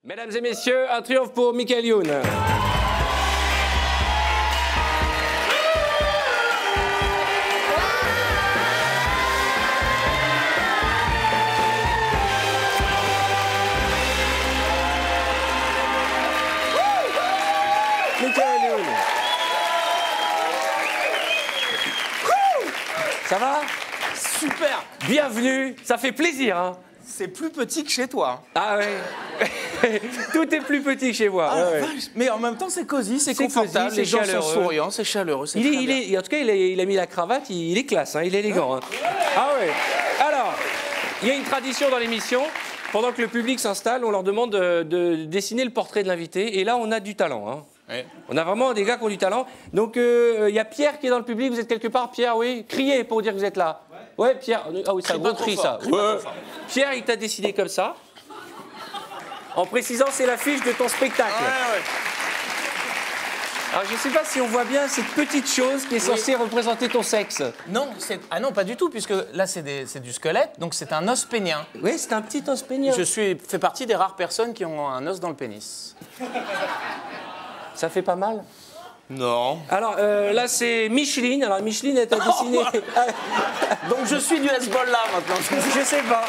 Mesdames et messieurs, un triomphe pour Michael Youn. Michael Youn. Ça va? Super. Bienvenue, ça fait plaisir, hein? C'est plus petit que chez toi. Ah ouais. Tout est plus petit que chez moi. Ah, ouais. vache. Mais en même temps, c'est cosy, c'est C'est confortable, cosy, les c'est gens sont chaleureux. souriants, c'est chaleureux, c'est très bien. En tout cas, il a mis la cravate, il est classe, hein, il est élégant. Hein. Ah ouais. Alors, il y a une tradition dans l'émission. Pendant que le public s'installe, on leur demande de dessiner le portrait de l'invité. Et là, on a du talent. Hein. Ouais. On a vraiment des gars qui ont du talent. Donc, il y a Pierre qui est dans le public. Vous êtes quelque part, Pierre, oui? Criez pour dire que vous êtes là. Ouais, Pierre. Ah oui, c'est un gros cri, ça. Ouais. Pierre, il t'a dessiné comme ça. En précisant, c'est l'affiche de ton spectacle. Ouais. Alors, je ne sais pas si on voit bien cette petite chose qui est censée représenter ton sexe. Non, non, pas du tout, puisque là, c'est du squelette, donc c'est un os pénien. Oui, c'est un petit os pénien. Je fais partie des rares personnes qui ont un os dans le pénis. Ça fait pas mal? Non. Alors, là, c'est Micheline. Alors, Micheline, elle t'a dessiné... Donc je suis du Hezbollah maintenant. Je sais pas.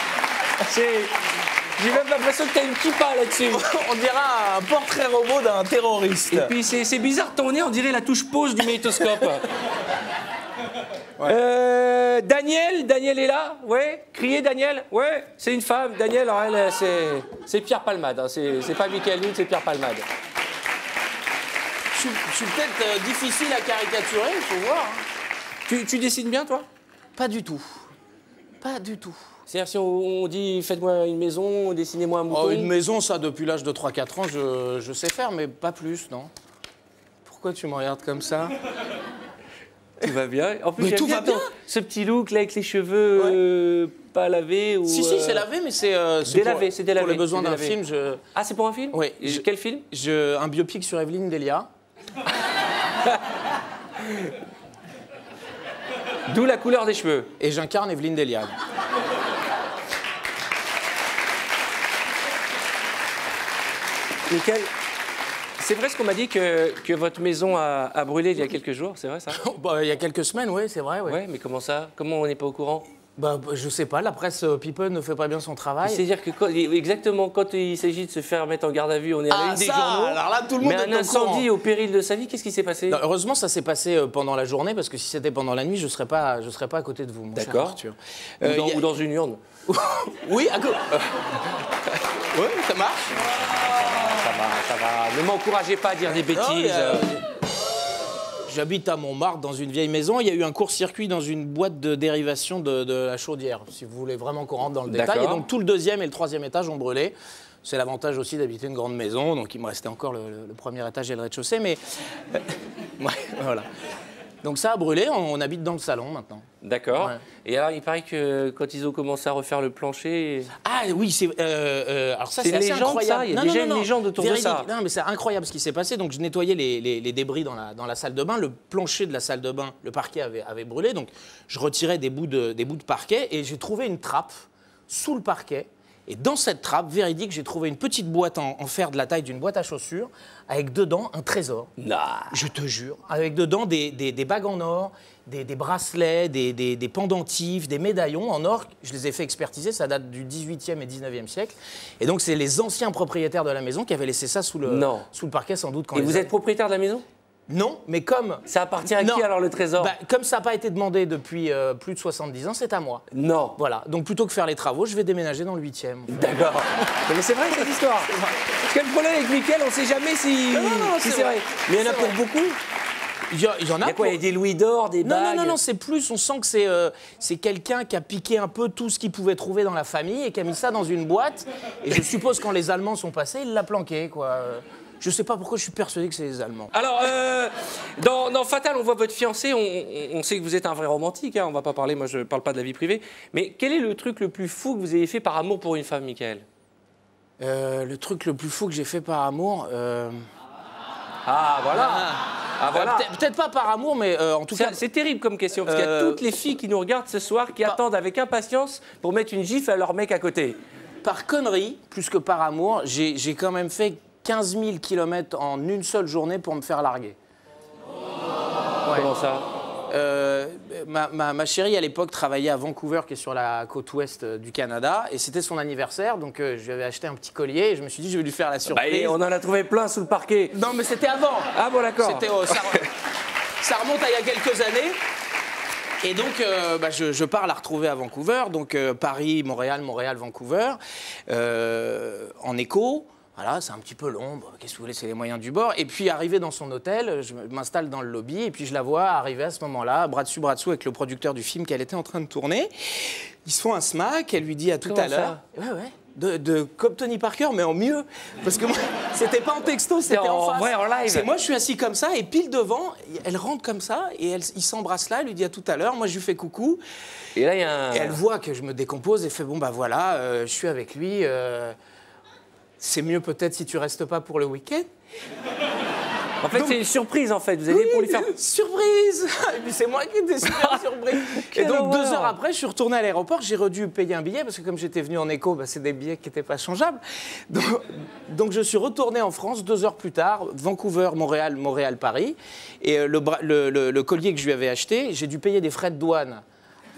J'ai même l'impression que t'as une kippa là-dessus. On dirait un portrait robot d'un terroriste. Et puis, c'est bizarre, ton nez, on dirait la touche pause du magnétoscope. Ouais. Daniel est là? Ouais. Criez, Daniel? Ouais. C'est une femme. Daniel, alors elle, c'est Pierre Palmade. Hein. C'est pas Michael Youn, c'est Pierre Palmade. Je suis peut-être difficile à caricaturer, il faut voir. Hein. Tu dessines bien, toi? Pas du tout. Pas du tout. C'est-à-dire, si on dit faites-moi une maison, dessinez-moi un mouton. Oh, une maison, ça, depuis l'âge de 3-4 ans, je sais faire, mais pas plus, non. Pourquoi tu me regardes comme ça? Tout va bien. En plus, Mais tout va bien. Ce petit look là avec les cheveux pas lavés ou. Si, c'est lavé, mais c'est délavé, c'est délavé. Pour les besoins c'est d'un délavé. film, Ah, c'est pour un film? Oui. Quel film? Un biopic sur Evelyne Delia. D'où la couleur des cheveux. Et j'incarne Evelyne Delia. Nickel. C'est vrai ce qu'on m'a dit que votre maison a brûlé il y a quelques jours, c'est vrai ça? Bah, il y a quelques semaines, oui, c'est vrai. Ouais, mais comment ça? Comment on n'est pas au courant? Bah, je sais pas, la presse People ne fait pas bien son travail. C'est-à-dire que exactement quand il s'agit de se faire mettre en garde à vue, on est à la une des journaux. Alors là, tout le monde mais est un au incendie courant. au péril de sa vie, qu'est-ce qui s'est passé? Non, heureusement, ça s'est passé pendant la journée, parce que si c'était pendant la nuit, je serais pas à côté de vous, mon cher D'accord. Arthur. Ou dans une urne. Oui, à côté. Oui, ça marche. Ça va. Ne m'encouragez pas à dire des bêtises. J'habite à Montmartre, dans une vieille maison. Il y a eu un court-circuit dans une boîte de dérivation de la chaudière, si vous voulez vraiment qu'on rentre dans le détail. Et donc tout le deuxième et le troisième étage ont brûlé. C'est l'avantage aussi d'habiter une grande maison. Donc il me restait encore le premier étage et le rez-de-chaussée. Mais ouais, voilà. Donc ça a brûlé, on habite dans le salon maintenant. D'accord. Ouais. Et alors, il paraît que quand ils ont commencé à refaire le plancher... Ah oui, c'est alors ça C'est c'est une assez légende, incroyable. ça? Il y a déjà une légende autour de ça. Non mais c'est incroyable ce qui s'est passé. Donc je nettoyais les débris dans la salle de bain. Le plancher de la salle de bain, le parquet avait brûlé. Donc je retirais des bouts de parquet et j'ai trouvé une trappe sous le parquet. Et dans cette trappe, véridique, j'ai trouvé une petite boîte en fer de la taille d'une boîte à chaussures, avec dedans un trésor. Non. Je te jure. Avec dedans des bagues en or, des bracelets, des pendentifs, des médaillons en or. Je les ai fait expertiser, ça date du 18e et 19e siècle. Et donc, c'est les anciens propriétaires de la maison qui avaient laissé ça sous le parquet, sans doute. Et vous êtes propriétaire de la maison? Non, mais comme... Ça appartient à qui alors le trésor? Comme ça n'a pas été demandé depuis plus de 70 ans, c'est à moi. Non. Voilà, donc plutôt que faire les travaux, je vais déménager dans le 8e. D'accord. Mais c'est vrai cette histoire. Parce que le problème avec Mickaël, on ne sait jamais si c'est vrai. Mais il y en a pour beaucoup. Il y en a. Il y a quoi? Il y a des louis d'or, des bagues? Non, c'est plus. On sent que c'est quelqu'un qui a piqué un peu tout ce qu'il pouvait trouver dans la famille et qui a mis ça dans une boîte. Et je suppose quand les Allemands sont passés, il l'a planqué, quoi. Je sais pas pourquoi je suis persuadé que c'est les Allemands. Alors, dans Fatal, on voit votre fiancé. On sait que vous êtes un vrai romantique. Hein, on va pas parler. Moi, je parle pas de la vie privée. Mais quel est le truc le plus fou que vous ayez fait par amour pour une femme, Mickaël? Le truc le plus fou que j'ai fait par amour. Ah voilà. Ah, voilà. Peut-être pas par amour, mais en tout cas. C'est terrible comme question, parce qu'il y a toutes les filles qui nous regardent ce soir qui attendent avec impatience pour mettre une gifle à leur mec à côté. par connerie, plus que par amour, j'ai quand même fait 15 000 km en une seule journée pour me faire larguer. Ouais. Comment ça? Ma chérie, à l'époque, travaillait à Vancouver, qui est sur la côte ouest du Canada, et c'était son anniversaire, donc je lui avais acheté un petit collier, et je me suis dit, je vais lui faire la surprise. Bah, on en a trouvé plein sous le parquet. Non, mais c'était avant. Ah bon, d'accord. Ça remonte à il y a quelques années. Et donc, je pars la retrouver à Vancouver, donc Paris, Montréal, Montréal, Vancouver, en écho. Voilà, c'est un petit peu long, qu'est-ce que vous voulez, c'est les moyens du bord. Et puis, arrivé dans son hôtel, je m'installe dans le lobby, et puis je la vois arriver à ce moment-là, bras dessus, avec le producteur du film qu'elle était en train de tourner. Ils se font un smack, elle lui dit à tout à l'heure. Ouais. Comme Tony Parker, mais en mieux. Parce que moi, c'était pas en texto, c'était en face. Ouais, en live. Moi, je suis assis comme ça, et pile devant, elle rentre comme ça, et il s'embrasse là, elle lui dit à tout à l'heure, moi, je lui fais coucou. Et là, il y a un... Et elle voit que je me décompose, et fait, bon, bah voilà, je suis avec lui... c'est mieux peut-être si tu restes pas pour le week-end. En fait, c'est une surprise, en fait. Vous allez pour lui faire... Surprise. Et puis c'est moi qui étais super surpris. Et donc, 2 heures après, je suis retourné à l'aéroport. J'ai redû payer un billet, parce que comme j'étais venu en écho, c'est des billets qui n'étaient pas changeables. Donc, je suis retourné en France 2 heures plus tard, Vancouver, Montréal, Montréal, Paris. Et le collier que je lui avais acheté, j'ai dû payer des frais de douane.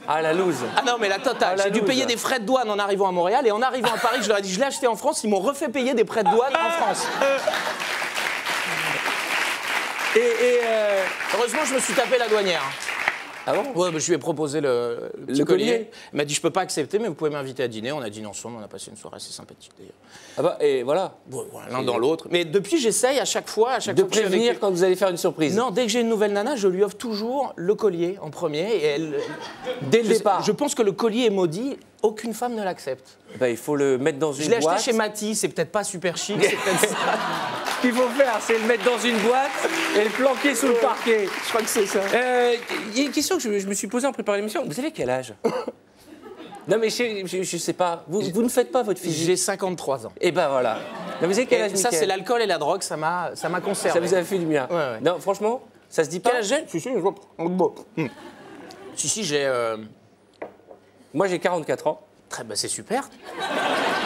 Ah, la loose. Ah non, mais la totale. J'ai dû payer des frais de douane en arrivant à Montréal, et en arrivant à Paris, je leur ai dit, je l'ai acheté en France, ils m'ont refait payer des frais de douane en France. Heureusement, je me suis tapé la douanière. Ah bon? Ouais, je lui ai proposé le collier. Il m'a dit, je peux pas accepter, mais vous pouvez m'inviter à dîner. On a dîné ensemble, on a passé une soirée assez sympathique d'ailleurs. Ah bah, et voilà. L'un dans l'autre. Mais depuis, j'essaye à chaque fois de prévenir quand vous allez faire une surprise. Non, dès que j'ai une nouvelle nana, je lui offre toujours le collier en premier. Et elle... Dès le départ. Je pense que le collier est maudit. Aucune femme ne l'accepte. Bah, il faut le mettre dans une boîte. Je l'ai acheté chez Matisse, c'est peut-être pas super chic. C'est peut-être ça. Ce qu'il faut faire, c'est le mettre dans une boîte et le planquer sous le parquet. Je crois que c'est ça. Il y a une question que je me suis posée en préparant l'émission. Vous avez quel âge? Non, mais je sais pas. Vous ne faites pas votre physique. J'ai 53 ans. Et ben voilà. Non, vous avez quel âge, ça, c'est l'alcool et la drogue, ça m'a conservé. Ça vous a fait du bien. Ouais. Non, franchement, ça se dit pas. Quel âge j'ai? Si, j'ai... Moi, j'ai 44 ans. Très bien, c'est super.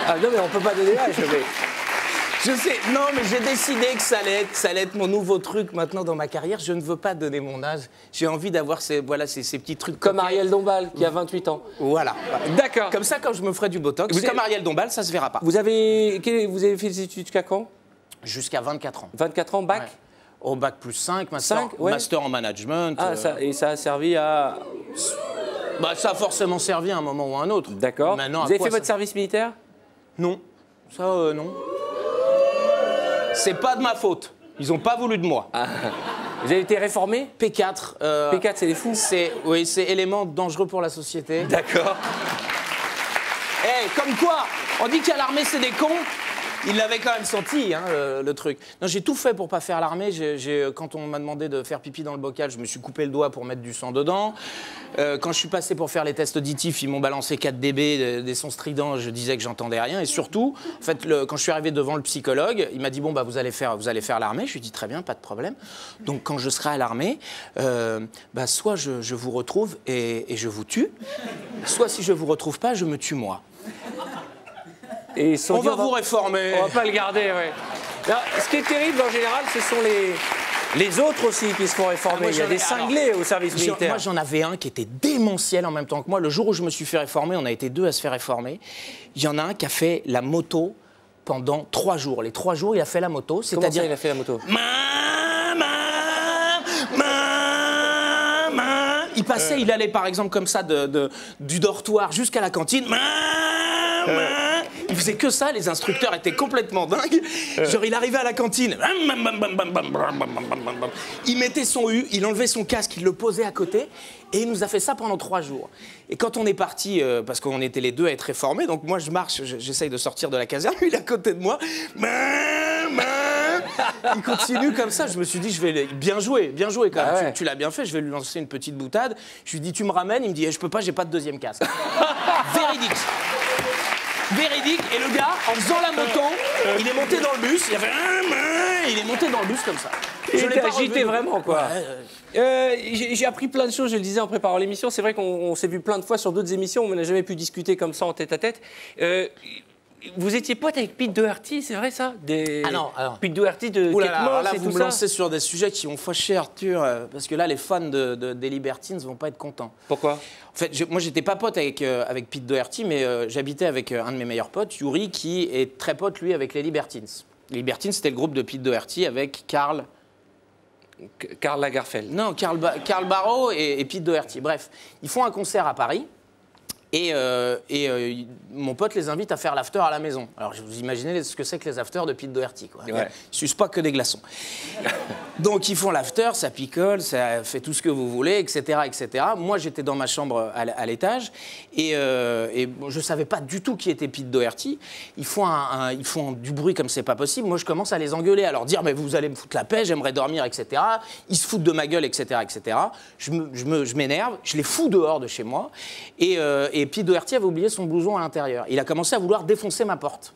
Ah non, mais on peut pas donner l'âge. Mais... Je sais, non, mais j'ai décidé que ça allait être mon nouveau truc maintenant dans ma carrière. Je ne veux pas donner mon âge. J'ai envie d'avoir ces petits trucs. Comme Ariel Dombal, qui a 28 ans. Voilà. D'accord. Comme ça, quand je me ferai du Botox, comme Ariel Dombal, ça se verra pas. Vous avez fait des études jusqu'à quand? Jusqu'à 24 ans. 24 ans, bac? Ouais. Au bac plus 5, master en management. Ah, et ça a servi à... Bah, ça a forcément servi à un moment ou à un autre. D'accord. Vous avez fait votre service militaire? Non. Ça, non. C'est pas de ma faute. Ils n'ont pas voulu de moi. Ah. Vous avez été réformé? P4. P4, c'est les fous? Oui, c'est élément dangereux pour la société. D'accord. Comme quoi, on dit qu'à l'armée, c'est des cons. Il l'avait quand même senti, hein, le truc. Non, j'ai tout fait pour pas faire l'armée. Quand on m'a demandé de faire pipi dans le bocal, je me suis coupé le doigt pour mettre du sang dedans. Quand je suis passé pour faire les tests auditifs, ils m'ont balancé 4 dB, des sons stridents, je disais que j'entendais rien. Et surtout, en fait, quand je suis arrivé devant le psychologue, il m'a dit, bon, bah, vous allez faire l'armée. Je lui ai dit, très bien, pas de problème. Donc, quand je serai à l'armée, soit je vous retrouve et je vous tue, soit si je vous retrouve pas, je me tue moi. Et on va vous réformer. On va pas le garder, ouais. Non, ce qui est terrible en général, ce sont les autres aussi qui se font réformer. Il y a des cinglés au service militaire. Moi, j'en avais un qui était démentiel en même temps que moi. Le jour où je me suis fait réformer, on a été 2 à se faire réformer. Il y en a un qui a fait la moto pendant 3 jours. Les 3 jours, il a fait la moto. Comment ça, il a fait la moto? Il passait, il allait par exemple comme ça du dortoir jusqu'à la cantine. Il faisait que ça, les instructeurs étaient complètement dingues. Genre, il arrivait à la cantine, il mettait son U, il enlevait son casque, il le posait à côté, et il nous a fait ça pendant 3 jours. Et quand on est parti, parce qu'on était les 2 à être réformés, donc moi je marche, j'essaye de sortir de la caserne, lui il est à côté de moi. Il continue comme ça, je me suis dit, je vais bien jouer quand même. Ouais. Tu l'as bien fait, je vais lui lancer une petite boutade. Je lui dis, tu me ramènes, il me dit, je peux pas, j'ai pas de 2e casque. Véridique, et le gars, en faisant la moto, il est monté dans le bus, il est monté dans le bus comme ça. Je l'ai agité vraiment, quoi. J'ai appris plein de choses, je le disais en préparant l'émission. C'est vrai qu'on s'est vu plein de fois sur d'autres émissions, mais on n'a jamais pu discuter comme ça en tête-à-tête. Vous étiez pote avec Pete Doherty, c'est vrai ça? Ah non. Pete Doherty de Là, c'est vous tout me ça. lancez sur des sujets qui vont fâcher Arthur, parce que là, les fans des Libertines vont pas être contents. Pourquoi? En fait, moi, j'étais pas pote avec Pete Doherty, mais j'habitais avec un de mes meilleurs potes, Yuri, qui est très pote, lui, avec les Libertines. Les Libertines, c'était le groupe de Pete Doherty avec Karl Lagerfeld. Non, Karl Barrow et Pete Doherty. Bref, ils font un concert à Paris. Et mon pote les invite à faire l'after à la maison. Alors, vous imaginez ce que c'est que les afters de Pete Doherty, quoi. Ouais. Ils sucent pas que des glaçons. Donc, ils font l'after, ça picole, ça fait tout ce que vous voulez, etc., etc. Moi, j'étais dans ma chambre à l'étage et je savais pas du tout qui était Pete Doherty. Ils font du bruit comme c'est pas possible. Moi, je commence à les engueuler, à leur dire, mais vous allez me foutre la paix, j'aimerais dormir, etc. Ils se foutent de ma gueule, etc., etc. Je m'énerve, je les fous dehors de chez moi et Pete Doherty avait oublié son blouson à l'intérieur. Il a commencé à vouloir défoncer ma porte.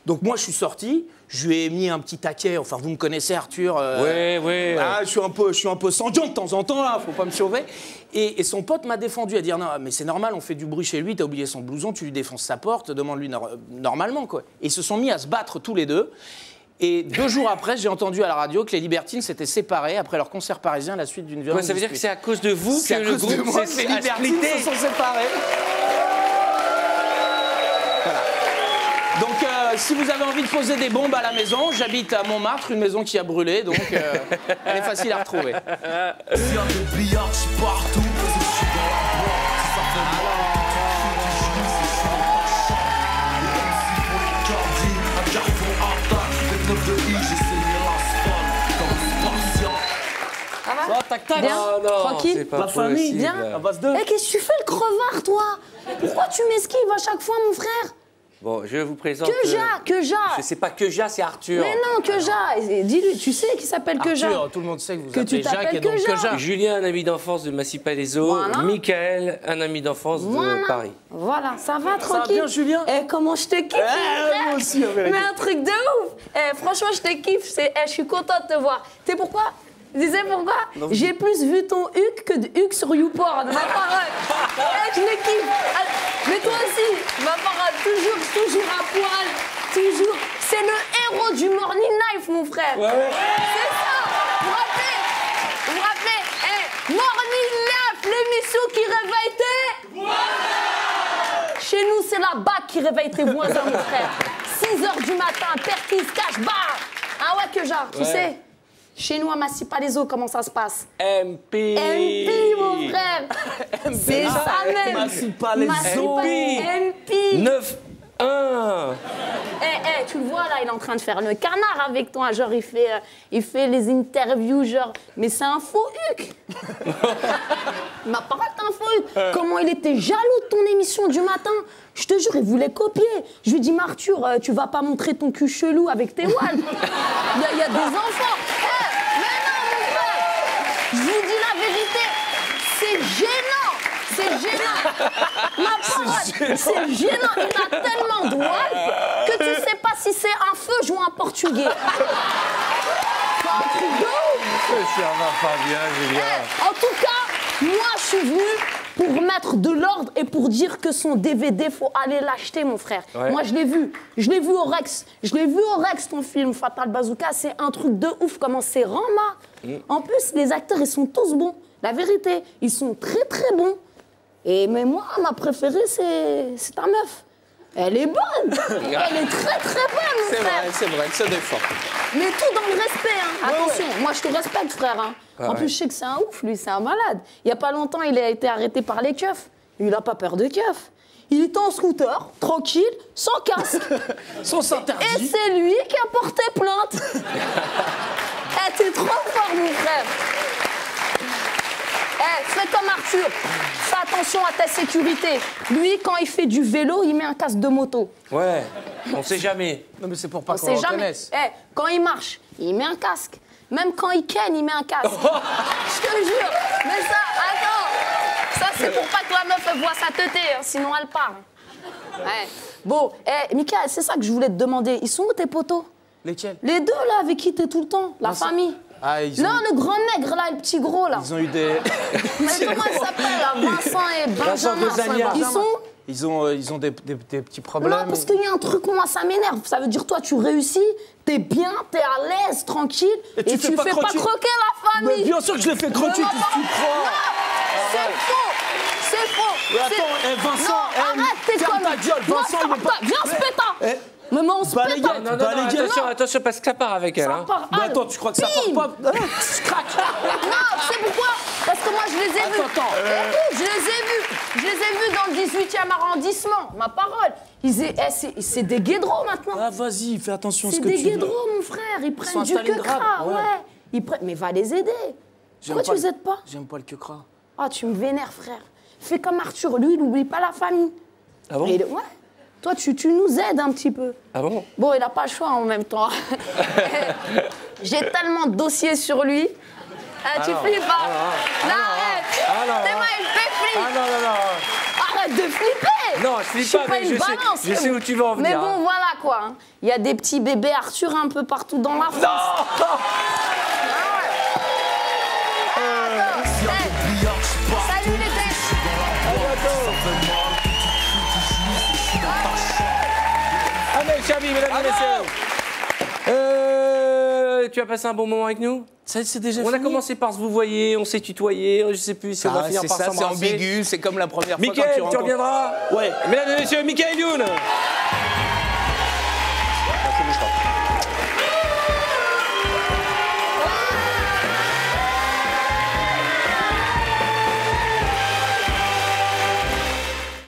Donc moi, je suis sorti, je lui ai mis un petit taquet. Enfin, vous me connaissez, Arthur. Ouais. Ah, je suis un peu sanguin de temps en temps, là, faut pas me sauver. Et son pote m'a défendu à dire, non, mais c'est normal, on fait du bruit chez lui, t'as oublié son blouson, tu lui défonces sa porte, demande-lui normalement, quoi. Et ils se sont mis à se battre tous les deux. Et 2 jours après, j'ai entendu à la radio que les Libertines s'étaient séparés après leur concert parisien à la suite d'une violente Ça veut dire que c'est à cause de vous que le groupe les Libertines se sont séparés. Voilà. Donc, si vous avez envie de poser des bombes à la maison, j'habite à Montmartre, une maison qui a brûlé, donc elle est facile à retrouver. Tac. Bien, tranquille. La famille, bien. Qu'est-ce que tu fais le crevard, toi? Pourquoi tu m'esquives à chaque fois, mon frère? Bon, je vous présente... Keja. Je sais pas Keja, c'est Arthur. Mais non, Keja. Dis-lui, tu sais qu'il s'appelle Keja. Arthur, tout le monde sait que vous Que appelez tu Jacques et t'appelles donc Keja. Keja. Julien, un ami d'enfance de Massy-Palaiseau. Voilà. Michael, un ami d'enfance de Paris. Voilà, ça va, tranquille. Ça va bien, Julien? Comment je te kiffe, mon frère. moi aussi, en vérité. Mais un truc de ouf. Franchement, je te kiffe. Je suis contente de te voir. Tu sais pourquoi? Tu sais pourquoi? J'ai plus vu ton Huc que de Huc sur YouPorn. Ma parole. Je le kiffe. Mais toi aussi, ma parole, toujours à poil. Toujours. C'est le héros du Morning Life, mon frère. Ouais. C'est ça. Vous vous rappelez Morning Life, l'émission qui réveille tes... Voilà. Chez nous, c'est la BAC qui réveille tes voisins, mon frère. 6h du matin, père qui se cache, bah. Ah ouais, que genre, tu sais. Chez nous, à Massy-Palaiseau, comment ça se passe? MP, mon frère. C'est ça même. Massy-Palaiseau. MP. 9-1. Tu le vois là, il est en train de faire le canard avec toi. Genre, il fait les interviews, genre. Mais c'est un faux Huc. Ma parole, t'es un faux Huc. Comment il était jaloux de ton émission du matin. Je te jure, il voulait copier. Je lui dis, mais Arthur, tu vas pas montrer ton cul chelou avec tes walls. Il y a des enfants. Mais non, mon frère. Je vous dis la vérité. C'est gênant. C'est gênant. Ma parole, c'est gênant. Il a tellement de walls que tu sais pas si c'est un feu ou un portugais. C'est un truc de ouf. Ça va pas bien, Julien. En tout cas, moi, je suis venue pour mettre de l'ordre et pour dire que son DVD, faut aller l'acheter, mon frère. Ouais. Moi, je l'ai vu. Je l'ai vu au Rex. Je l'ai vu au Rex, ton film, Fatal Bazooka. C'est un truc de ouf, comment c'est rama. En plus, les acteurs, ils sont tous bons. La vérité, ils sont très, très bons. Mais moi, ma préférée, c'est ta meuf. Elle est bonne. Elle est très, très bonne, mon frère. C'est vrai, elle se défend. Mais tout dans le respect, hein. Attention, moi je te respecte, frère. Hein. En plus, je sais que c'est un ouf, lui, c'est un malade. Il y a pas longtemps, il a été arrêté par les keufs. Il a pas peur de keufs. Il était en scooter, tranquille, sans casque. Sans interdit. Et c'est lui qui a porté plainte. T'es trop fort, mon frère. Fais comme Arthur. Fais attention à ta sécurité. Lui, quand il fait du vélo, il met un casque de moto. Ouais, on sait jamais. Non, mais c'est pour pas On qu'on sait le jamais. reconnaisse. Quand il marche, il met un casque. Même quand il ken, il met un casque. Je te jure. Mais ça, attends. Ça, c'est pour pas que la meuf elle voit sa teuté, hein, sinon elle part. Ouais. Bon, Michael, c'est ça que je voulais te demander. Ils sont où tes potos? Lesquels? Les deux, là, avec qui t'es tout le temps. La famille. Ah, ils Non, ont... le grand nègre, là, le petit gros, là. Ils ont eu des... Mais comment il s'appelle, là? Vincent et Vincent Benjamin. Gosania. Ils sont... ils ont des petits problèmes. Non, parce qu'il y a un truc, moi, ça m'énerve. Ça veut dire, toi, tu réussis, t'es bien, t'es à l'aise, tranquille, et tu fais pas croquer la famille. Mais bien sûr que je l'ai fait croquer, qu'est-ce que tu crois? C'est faux. C'est faux. Mais attends, Vincent, non, arrête tes ferme ta conneries. gueule, Vincent, il est pas... Viens, spéta. Mais on se Balayette, pète. Non, balayette. attention, parce que ça part avec elle. Ça Hein. part. Mais attends, tu crois que ça part pas? Je craque. Non, tu sais pourquoi? Parce que moi, je les ai vus. Attends. Écoute, je les ai vus dans le 18e arrondissement. Ma parole. C'est des guédros maintenant. Ah, vas-y, fais attention à ce C'est que tu des dis. guédros, mon frère. Ils prennent sont du installés grave, quecra. ouais. Mais va les aider. Pourquoi tu les aides pas? J'aime pas le quecra. Ah, tu me vénères, frère. Fais comme Arthur. Lui, il n'oublie pas la famille. Ah bon? Ouais. Toi, tu nous aides un petit peu. Ah bon? Bon, il n'a pas le choix en même temps. J'ai tellement de dossiers sur lui. Tu flippes pas. Non, arrête. T'es mal, fais flip. Ah non. Arrête de flipper. Non, je flippe pas, mais je sais où tu veux en venir. Mais bon, voilà quoi. Hein. Il y a des petits bébés Arthur un peu partout dans la France. Non. Salut les têtes. Amel Chabi, mesdames et messieurs. Tu as passé un bon moment avec nous? Ça, c'est déjà On a fini. commencé par se vouvoyer, on s'est tutoyé, je sais plus si on va finir par s'embrasser. C'est ambigu, c'est comme la première fois quand Mickaël, tu rencontres... reviendras? Ouais. Mesdames et messieurs, Mickaël Youn. Merci, Mouchard.